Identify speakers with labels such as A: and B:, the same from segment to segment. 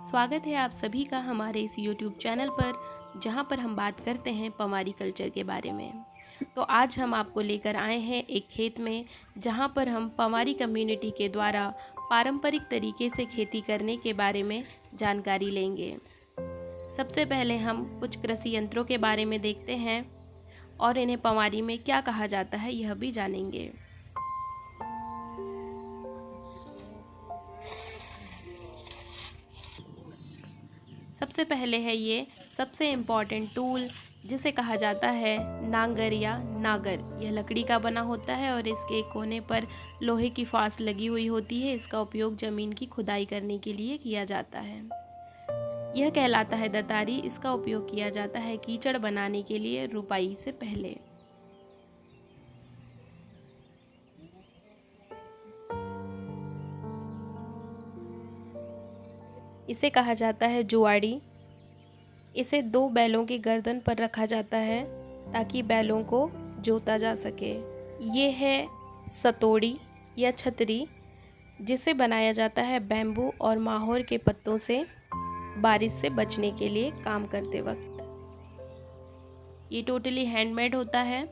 A: स्वागत है आप सभी का हमारे इस YouTube चैनल पर, जहां पर हम बात करते हैं पवारी कल्चर के बारे में। तो आज हम आपको लेकर आए हैं एक खेत में, जहां पर हम पवारी कम्युनिटी के द्वारा पारंपरिक तरीके से खेती करने के बारे में जानकारी लेंगे। सबसे पहले हम कुछ कृषि यंत्रों के बारे में देखते हैं और इन्हें पवारी में क्या कहा जाता है यह भी जानेंगे। सबसे पहले है ये सबसे इम्पॉर्टेंट टूल, जिसे कहा जाता है नांगर या नागर। यह लकड़ी का बना होता है और इसके एक कोने पर लोहे की फास लगी हुई होती है। इसका उपयोग ज़मीन की खुदाई करने के लिए किया जाता है। यह कहलाता है दतारी। इसका उपयोग किया जाता है कीचड़ बनाने के लिए रुपाई से पहले। इसे कहा जाता है जुआड़ी। इसे दो बैलों की गर्दन पर रखा जाता है ताकि बैलों को जोता जा सके। ये है सतोड़ी या छतरी, जिसे बनाया जाता है बैम्बू और माहौर के पत्तों से बारिश से बचने के लिए काम करते वक्त। ये टोटली हैंडमेड होता है।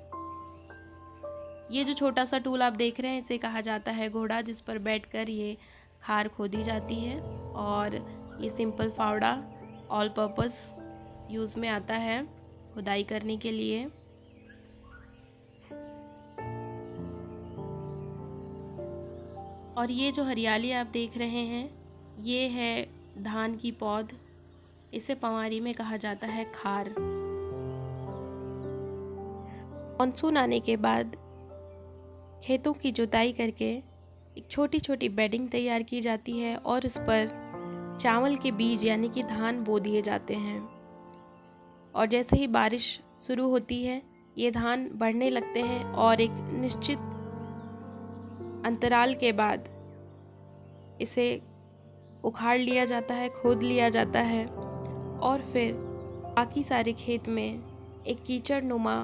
A: ये जो छोटा सा टूल आप देख रहे हैं, इसे कहा जाता है घोड़ा, जिस पर बैठकर ये खार खोदी जाती है। और ये सिंपल फावड़ा ऑल पर्पस यूज़ में आता है खुदाई करने के लिए। और ये जो हरियाली आप देख रहे हैं, ये है धान की पौध। इसे पवारी में कहा जाता है खार। मानसून आने के बाद खेतों की जुताई करके एक छोटी छोटी बेडिंग तैयार की जाती है और उस पर चावल के बीज यानी कि धान बो दिए जाते हैं। और जैसे ही बारिश शुरू होती है, ये धान बढ़ने लगते हैं और एक निश्चित अंतराल के बाद इसे उखाड़ लिया जाता है, खोद लिया जाता है और फिर बाकी सारे खेत में एक कीचड़ नुमा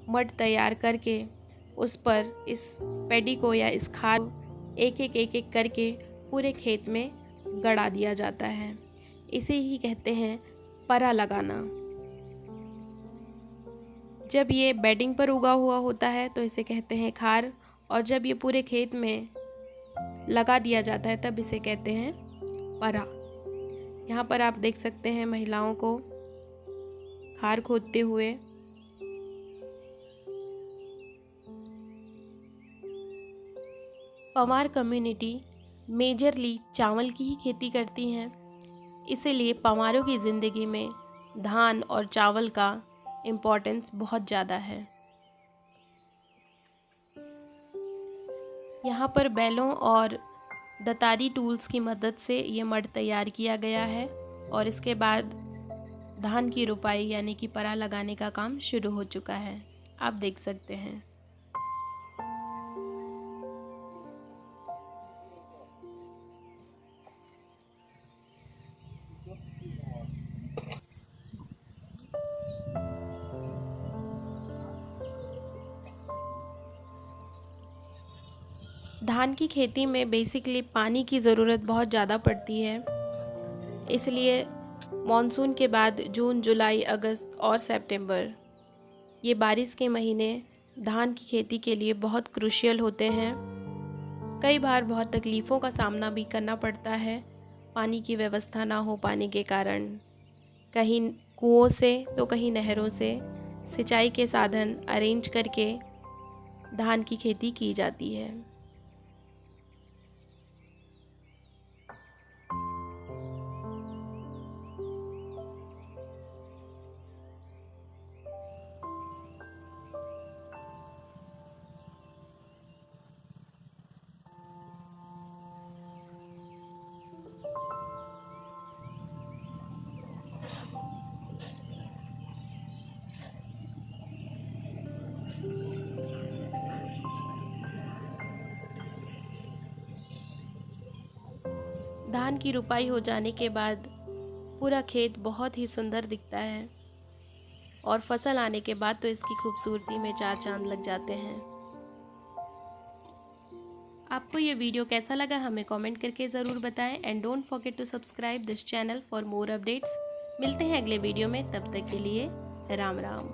A: मड तैयार करके उस पर इस पैडी को या इस खाद को एक एक करके पूरे खेत में गड़ा दिया जाता है। इसे ही कहते हैं परा लगाना। जब ये बेडिंग पर उगा हुआ होता है तो इसे कहते हैं खार, और जब ये पूरे खेत में लगा दिया जाता है तब इसे कहते हैं परा। यहाँ पर आप देख सकते हैं महिलाओं को खार खोदते हुए। पवार कम्युनिटी मेजरली चावल की ही खेती करती हैं, इसीलिए पवारों की ज़िंदगी में धान और चावल का इम्पोर्टेंस बहुत ज़्यादा है। यहाँ पर बैलों और दतारी टूल्स की मदद से ये मड तैयार किया गया है और इसके बाद धान की रुपाई यानी कि परा लगाने का काम शुरू हो चुका है। आप देख सकते हैं। धान की खेती में बेसिकली पानी की ज़रूरत बहुत ज़्यादा पड़ती है, इसलिए मॉनसून के बाद जून, जुलाई, अगस्त और सितंबर ये बारिश के महीने धान की खेती के लिए बहुत क्रूशियल होते हैं। कई बार बहुत तकलीफ़ों का सामना भी करना पड़ता है। पानी की व्यवस्था ना हो पाने के कारण कहीं कुओं से तो कहीं नहरों से सिंचाई के साधन अरेंज करके धान की खेती की जाती है। धान की रुपाई हो जाने के बाद पूरा खेत बहुत ही सुंदर दिखता है और फसल आने के बाद तो इसकी खूबसूरती में चार चांद लग जाते हैं। आपको ये वीडियो कैसा लगा हमें कमेंट करके ज़रूर बताएं and don't forget to subscribe this channel for more updates. मिलते हैं अगले वीडियो में, तब तक के लिए राम राम।